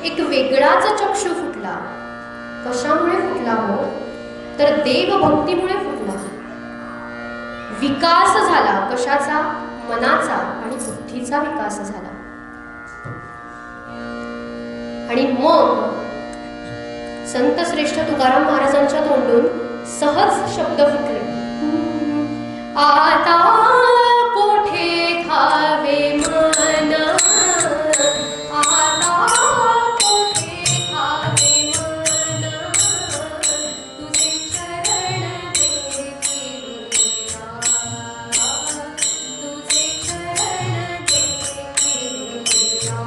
एक वेगळाच चक्षु फुटला. कशामुळे फुटला हो? तर देवभक्तीमुळे फुटला. विकास झाला. कशाचा? मनाचा आणि बुद्धीचा विकास झाला. आणि मग संत श्रेष्ठ तुकाराम महाराजांच्या तोंडून सहज शब्द फुटले. आता कोठे धावे मन, आता कोठे धावे मन, तुझे चरण देखिल्या, तुझे चरण देखिल्या.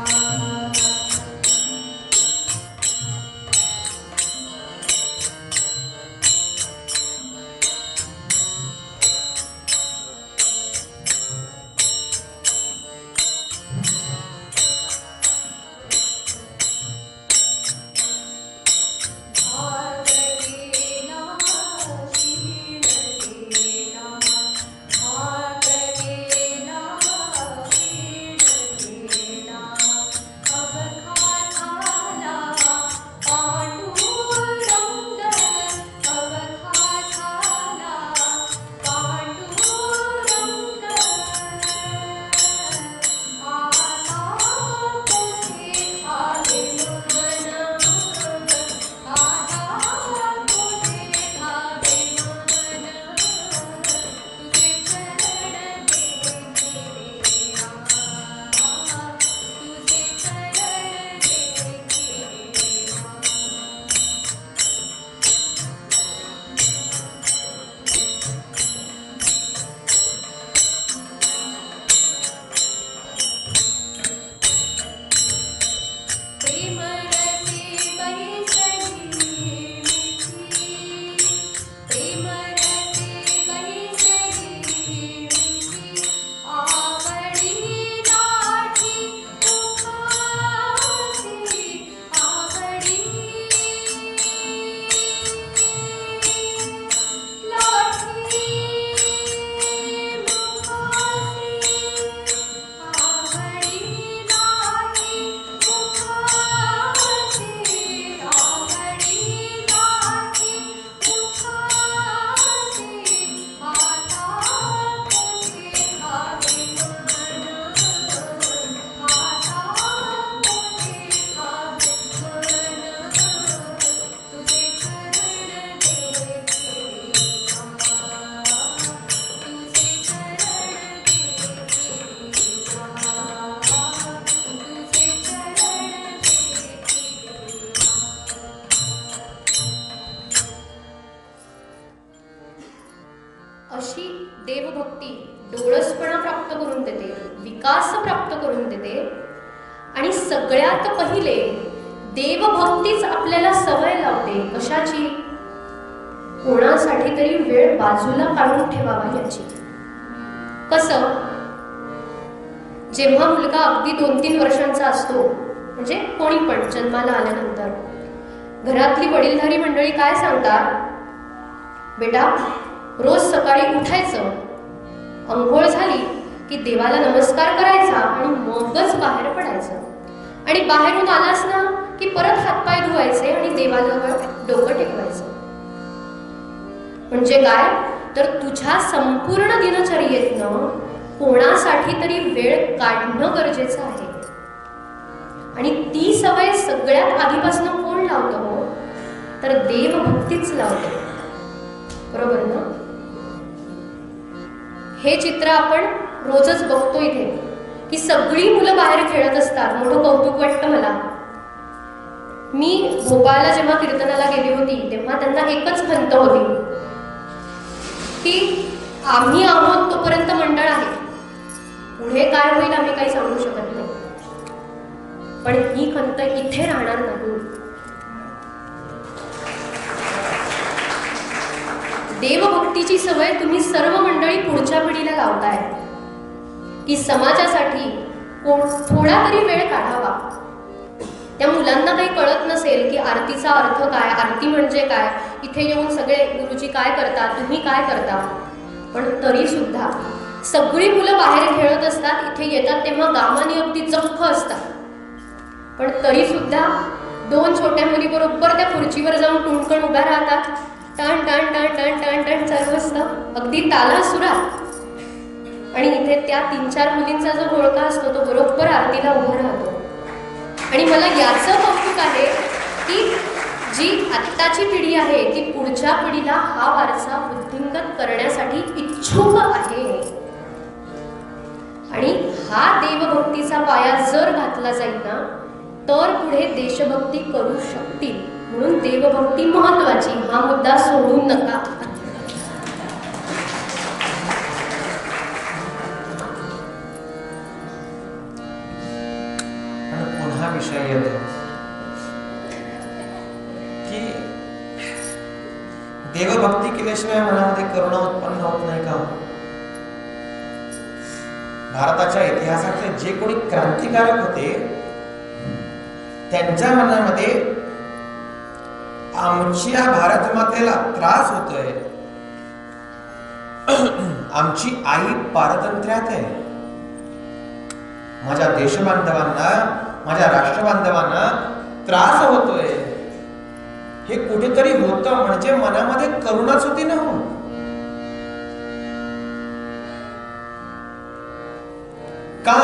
अशी देवभक्ती डोळसपणा प्राप्त करून देते, विकास प्राप्त करून देते. आणि सगळ्यात पहिले देवभक्तीच आपल्याला सवय लावते. कशाची? कोणासाठी तरी वेळ बाजूला काढून ठेवावा याची. कसं? जेव्हा मुलगा अगदी 2-3 वर्षांचा असतो, म्हणजे कोणी पण जन्माला आल्यानंतर घरातली वडीलधारी मंडळी काय सांगतात? बेटा, रोज सकाळी उठायचं, अंघोळ झाली की देवाला नमस्कार करायचा आणि मगच बाहेर पडायचं. आणि बाहेरून आलास ना की परत हातपाय धुवायचे आणि देवाजवळ डोकं टेकवायचं. म्हणजे काय? तर तुझ्या संपूर्ण दिनचर्येतनं कोणासाठी तरी वेळ काढणं गरजेचं आहे. आणि ती सवय सगळ्यात आधीपासून कोण लावतं हो? तर देवभक्तीच लावते. बरोबर ना? हे चित्र आपण रोजच बघतो इथे की सगळी मुलं बाहेर खेळत असतात. मोठं कौतुक वाटतं मला. मी भोपाळला जेव्हा कीर्तनाला गेली होती तेव्हा त्यांना एकच खंत होती की आम्ही आहोत तोपर्यंत मंडळ आहे, पुढे काय होईल आम्ही काही सांगू शकत नाही, पण ही खंत इथे राहणार नाही. देवभक्तीची सवय तुम्ही सर्व मंडळी पुढच्या पिढीला लावताय की समाजासाठी, थोडा तरी वेळ काढावा. त्या मुलांना काही कळत नसेल की आरतीचा अर्थ काय, आरती म्हणजे काय, इथे येऊन सगळे गुरुजी काय करतात, तुम्ही काय करता, पण तरी सुद्धा सगळी मुलं बाहेर खेळत असतात, इथे येतात तेव्हा गामानी अगदी जख्ख असतात, पण तरी सुद्धा 2 छोट्या मुली बरोबर त्या खुर्चीवर जाऊन टुणकण उभ्या राहतात. टण टण टण टण टण टण चालू असतं, अगदी ताला सुरात. आणि इथे त्या 3-4 मुलींचा जो घोळका असतो तो बरोबर आरतीला उभा राहतो. आणि मला याचं कौतुक आहे की जी आत्ताची पिढी आहे ती पुढच्या पिढीला हा वारसा वृद्धिंगत करण्यासाठी इच्छुक आहे. आणि हा देवभक्तीचा पाया जर घातला जाईल ना तर पुढे देशभक्ती करू शकतील. म्हणून देवभक्ती महत्वाची, हा मुद्दा सोडू नका. पुन्हा विषय येतो की देवभक्ती केल्याशिवाय मनामध्ये करुणा उत्पन्न होत नाही का? भारताच्या इतिहासातले जे कोणी क्रांतिकारक होते त्यांच्या मनामध्ये आमच्या भारत मातेला त्रास होतोय, आमची आई पारतंत्र्यात आहे, माझ्या देशबांधवांना, माझ्या राष्ट्रबांधवांना त्रास होतोय, हे कुठेतरी होतं. म्हणजे मनामध्ये करुणाच होती ना. का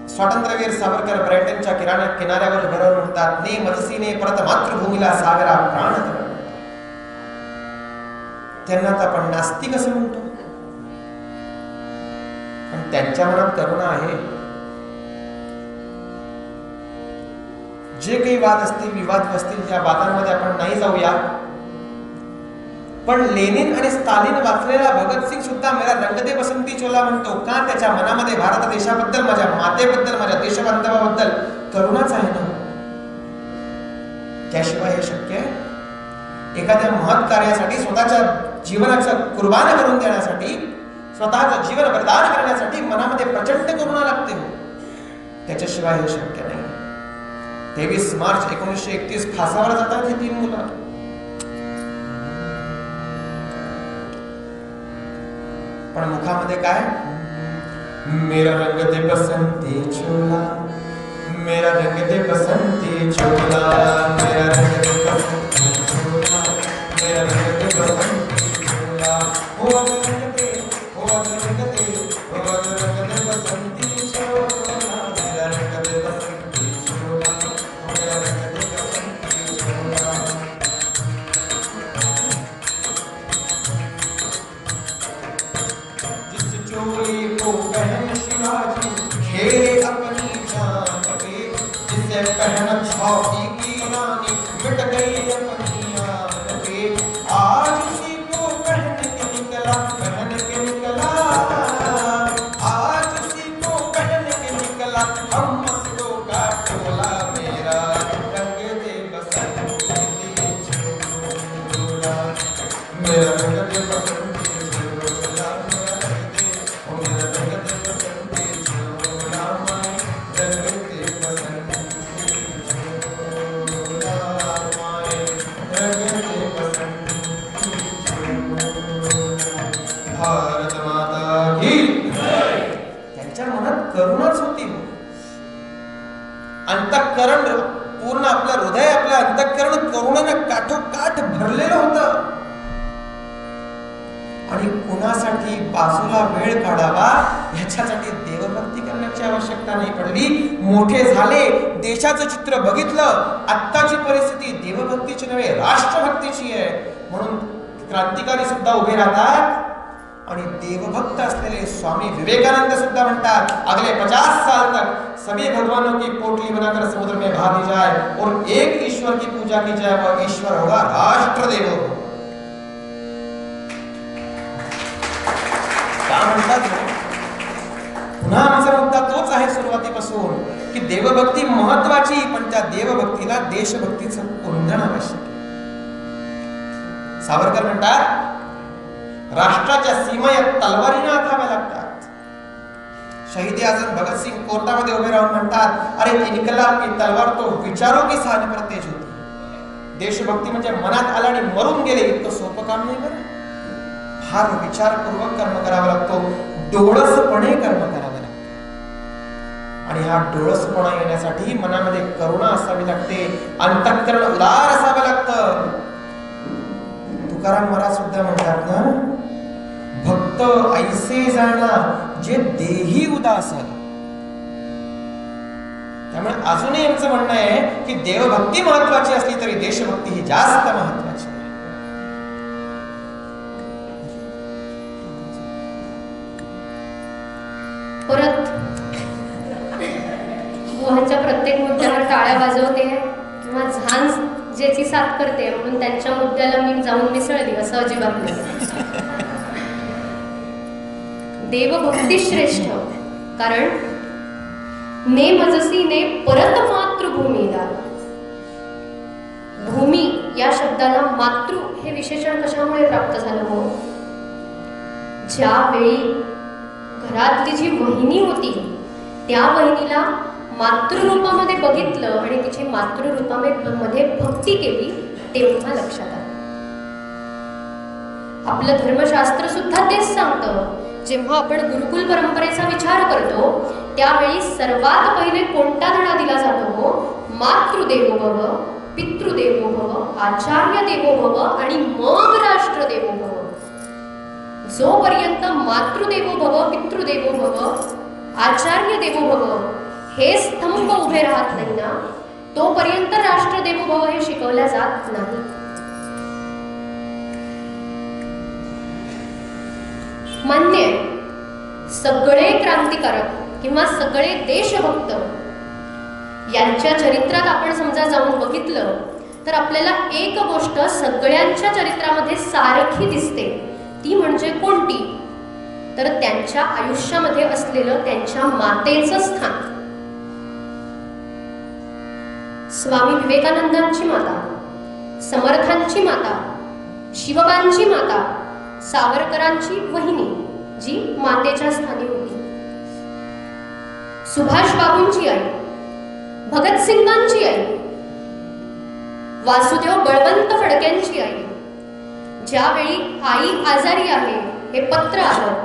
स्वातंत्र्यवीर सावरकर ब्रायटनच्या किनाऱ्यावर उभे राहून म्हणतात, ने मजसीने परत मातृभूमीला सागरा प्राण तरण. त्यांना तर आपण नास्तिक असं म्हणतो, पण त्यांच्या मनात करुणा आहे. जे काही वाद असतील, विवाद असतील, त्या वादांमध्ये आपण नाही जाऊया. पण लेनिन आणि स्टालिन वाचलेला भगतसिंग सुद्धा मेरा रंग दे बसंती चोला म्हणतो. का? त्याच्या मनामध्ये भारत देशाबद्दल, माझ्या मातेबद्दल, माझ्या देशबांधवाबद्दल करुणाच आहे ना. त्याशिवाय हे शक्य आहे? एखाद्या महत् कार्यासाठी स्वतःच्या जीवनाचं कुर्बान करून देण्यासाठी, स्वतःचं जीवन बलिदान करण्यासाठी मनामध्ये प्रचंड करुणा लागते. त्याच्याशिवाय हे शक्य नाही. 23 मार्च 1931 फासावर जातात ही 3 मुलं. पण मुखामध्ये काय? मेरा रंग दे बसंती चोला, मेरा रंग दे बसंती चोला, मेरा रंग दे बसंती चोला, मेरा रंग दे बसंती चोला. हो रंग दे, हो रंग दे, हो रंग दे बसंती चोला, मेरा रंग दे बसंती चोला, मेरा रंग दे बसंती चोला. चोली को पहन शिवाजी खेले अपनी जान पे, जिसे पहन छाती की रानी मिट गई अपनी आन पे. आज उसी को पहन के निकला, पहन के निकला, आज उसी को पहन के निकला हम मस्तों का टोला. मेरा रंग दे बसंती चोला, मेरा रंग दे बसंती. त्यांच्या मनात करुणाच होती. अंतःकरण पूर्ण, आपलं हृदय, आपलं अंतःकरण करुणेनं काठोकाठ भरलेलं होतं. आणि कुणासाठी बाजूला वेळ काढावा ह्याच्यासाठी देवभक्ती करण्याची आवश्यकता नाही पडली. मोठे झाले, देशाचं चित्र बघितलं, आत्ताची परिस्थिती देवभक्तीची नव्हे राष्ट्रभक्तीची आहे. म्हणून क्रांतिकारी सुद्धा उभे राहतात. आणि देवभक्त असलेले स्वामी विवेकानंद सुद्धा म्हणतात, अगले 50 साल तक सभी भगवानों की पोटली बनाकर समुद्र में बहा दी जाए और एक ईश्वर की पूजा की जाए, वह ईश्वर होगा राष्ट्रदेव. का म्हणतात? पुन्हा आमचा मुद्दा तोच आहे सुरुवातीपासून की देवभक्ती महत्वाची, पण त्या देवभक्तीला देशभक्तीचं कुंदन आवश्यक आहे. सावरकर म्हणतात, राष्ट्राच्या सीमा या तलवारीने आखाव्या लागतात, शहीद आझम भगतसिंग कोर्टामध्ये उभे राहून म्हणतात, अरे इनकलाब की तलवार तो विचारो की सहन पर तेज होती. देशभक्ती म्हणजे मनात आला आणि मरून गेले इतकं सोपं काम नाही बरं. फार विचारपूर्वक कर्म करावा लागतो, डोळसपणे कर्म करावं लागतं. आणि हा डोळसपणा येण्यासाठी मनामध्ये करुणा असावी लागते, अंतःकरण उदार असावं लागतं. तुकाराम महाराज सुद्धा म्हणतात ना, भक्त ऐसे जाणा जे देही उदास. त्यामुळे अजूनही आमचं म्हणणं आहे की देवभक्ती महत्वाची असली तरी देशभक्ती ही जास्त महत्वाची आहे. परत गुहांच्या प्रत्येक मुद्द्यावर टाळ्या वाजवते किंवा झांज ज्याची साथ करते म्हणून त्यांच्या मुद्द्याला मी जाऊन मिसळली असं अजिबात नाही. देवभक्ती श्रेष्ठ, कारण ने मजसी ने परत मातृभूमीला. भूमी या शब्दाला मातृ हे विशेषण कशामुळे प्राप्त झालं हो? ज्यावेळी घरातली जी वहिनी होती त्या वहिनीला मातृरूपामध्ये बघितलं आणि तिची मातृरूपामध्ये भक्ती केली तेव्हा लक्षात आलं. आपलं धर्मशास्त्र सुद्धा तेच सांगतं. जेव्हा आपण गुरुकुल परंपरेचा विचार करतो त्यावेळी सर्वात पहिले कोणता धडा दिला जातो हो? मातृदेवो भव, पितृदेवो भव, आचार्य देवो भव आणि मग राष्ट्र देवो भव. जोपर्यंत मातृदेवो भव, पितृदेवो भव, आचार्य देवो भव हे स्तंभ उभे राहत नाही ना, तोपर्यंत राष्ट्र देवो भव हे शिकवल्या जात नाही. मान्य सगळे क्रांतिकारक किंवा सगळे देशभक्त यांच्या चरित्रात आपण समजा जाऊन बघितलं तर आपल्याला एक गोष्ट सगळ्यांच्या चरित्रामध्ये सारखी दिसते. ती म्हणजे कोणती? तर त्यांच्या आयुष्यामध्ये असलेलं त्यांच्या मातेचं स्थान. स्वामी विवेकानंदांची माता, समर्थांची माता, शिवबांची माता, सावरकरांची वहिनी जी मातेच्या स्थानी होती, सुभाष बाबूंची आई, भगतसिंगांची आई, वासुदेव बळवंत फडक्यांची आई. ज्यावेळी आई आजारी आहे हे पत्र आलं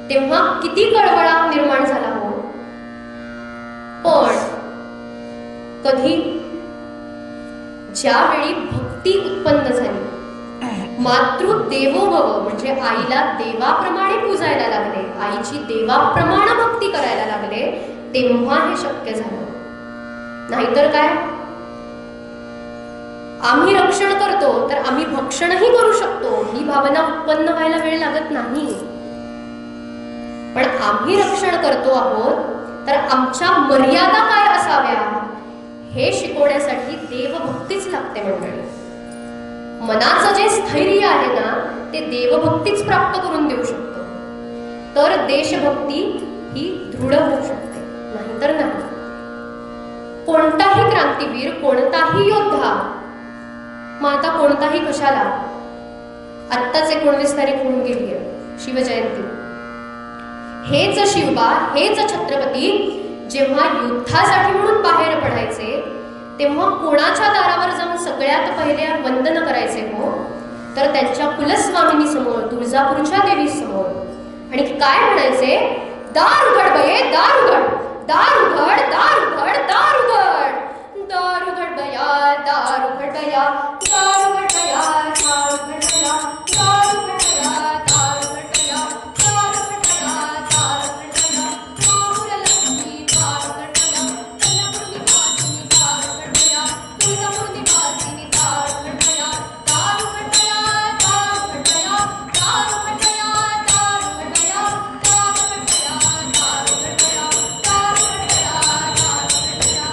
तेव्हा किती कळवळा निर्माण झाला हो. पण कधी ज्यावेळी भक्ती उत्पन्न झाली, मातृदेवो भव म्हणजे आईला देवाप्रमाणे पूजायला लागले, आईची देवाप्रमाणे भक्ती करायला लागले, तेव्हा हे शक्य झालं. नाहीतर काय, आम्ही रक्षण करतो तर आम्ही भक्षणही करू शकतो ही भावना उत्पन्न व्हायला वेळ लागत नाही. पण आम्ही रक्षण करतो आहोत तर आमच्या मर्यादा काय असाव्या हे शिकवण्यासाठी देवभक्तीच लागते मंडळी. मनाचं जे स्थैर्य आहे ना ते देवभक्तीच प्राप्त करून देऊ शकतो. तर देशभक्ती ही दृढ होऊ शकते, नाहीतर नाही. कोणताही क्रांतीवीर, कोणताही योद्धा, मग आता कोणताही कशाला, आत्ताच 19 तारीख होऊन गेली आहे शिवजयंती. हेच शिवबा, हेच छत्रपती जेव्हा युद्धासाठी म्हणून बाहेर पडायचे तेव्हा कोणाच्या दारावर जाऊन सगळ्यात पहिले वंदन करायचे हो? तर त्यांच्या कुलस्वामिनी समोर, तुळजापूरच्या देवी समोर. आणि काय म्हणायचे? दार उघड बये, दार उघड, दार उघड, दार उघड, दार उघड, दार उघड बया, दार उघड बया, दार उघड बया, दार उघड बया, दार उघड बया, दार उघड बया, दार उघड बया, दार उघड बया, माहुर लक्ष्मी दार उघड बया, कोल्हापूर निवासिनी दार उघड बया, तुळजापूर निवासिनी दार उघड बया, दार उघड बया, दार उघड बया, दार उघड बया, दार उघड बया, दार उघड बया, दार उघड बया, दार उघड बया, दार उघड बया.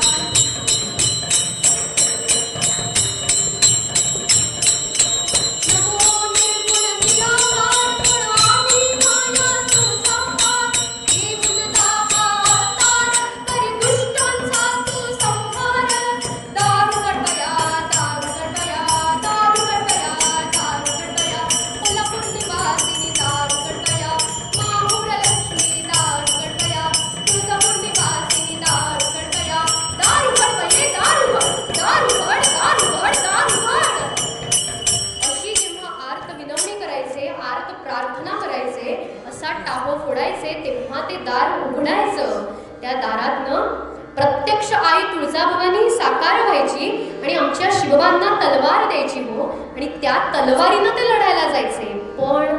विधवांना तलवार द्यायची हो आणि त्या तलवारीनं ते लढायला जायचे, पण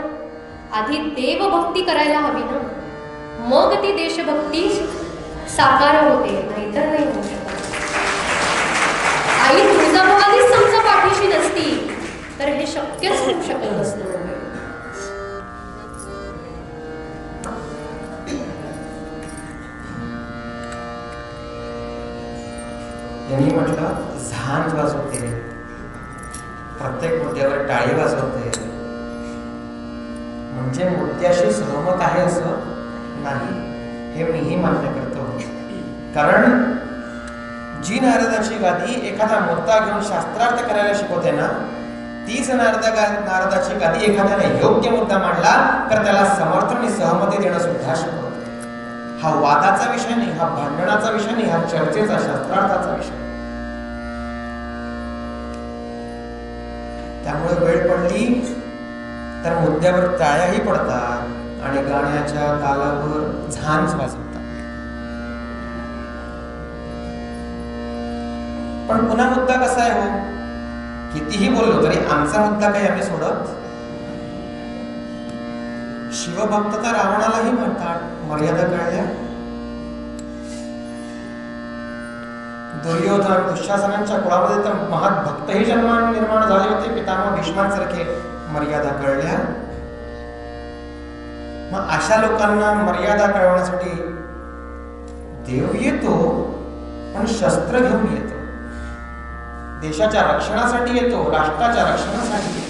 आधी देवभक्ती करायला हवी ना, मग ती देशभक्ती साकार होते, नाहीतर नाही होऊ शकत. आई तुळजाभवानीच समजा पाठीशी नसती तर हे शक्यच होऊ शकत नसतं. यांनी म्हटलं झांज वाजवते, प्रत्येक मुद्द्यावर टाळी वाजवते, म्हणजे मुद्द्याशी सहमत आहे असं नाही, हे मीही मान्य करतो. कारण जी नारदाची गादी एखादा मुद्दा घेऊन शास्त्रार्थ करायला शिकवते ना, तीच नारदाची गादी एखाद्याने योग्य मुद्दा मांडला तर त्याला समर्थन आणि सहमती देणं सुद्धा शिकवते. हा वादाचा विषय नाही, हा भांडणाचा विषय नाही, हा चर्चेचा शास्त्रार्थाचा विषय. त्यामुळे वेळ पडली तर मुद्द्यावर टाळ्याही पडतात आणि गाण्याच्या तालावर झांज वाजवतात. पण पुन्हा मुद्दा कसा आहे हो, कितीही बोललो तरी आमचा मुद्दा काही आम्ही सोडत. शिवभक्त तर रावणालाही म्हणतात, मर्यादा कळल्या. दुर्योधन दुःशासनांच्या कुळामध्ये तर महान भक्तही निर्माण झाले होते, पितामह भीष्मांसारखे. मर्यादा कळल्या. मग अशा लोकांना मर्यादा कळवण्यासाठी देव येतो, पण शस्त्र घेऊन येतो. देशाच्या रक्षणासाठी येतो, राष्ट्राच्या रक्षणासाठी.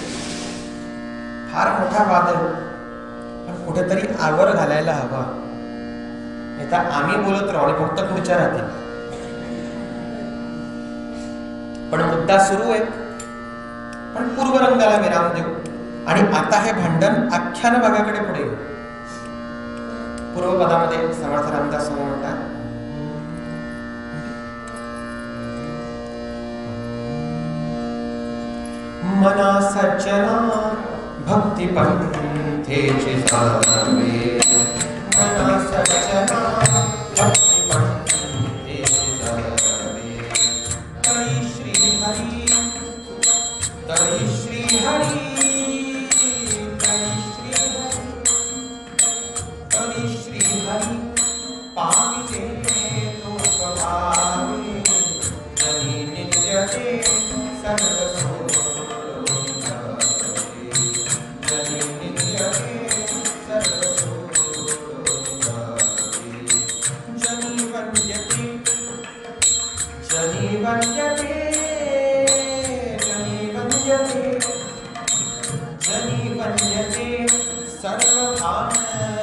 फार मोठा वाद आहे, पण कुठेतरी आवर घालायला हवा. नाही तर आम्ही बोलत राहू आणि फक्त खुर्च्या राहतील. पण मुद्दा सुरू आहे, पण पूर्वरंगाला विराम देऊ आणि आता हे भांडण आख्यान भागाकडे पुढे येऊ. पूर्वपदामध्ये समर्थ रामदास स्वामी म्हणतात, मना सज्जना भक्ती पंथेचे साधवे, मना सज्जना भक्ती पंथेचे साधवे. तरी श्री हरी, तरी श्री हरी, तरी श्री हरी, तरी श्री हरी पाविते तो स्वभावे. जनी नित्यते सर्व सर्व भान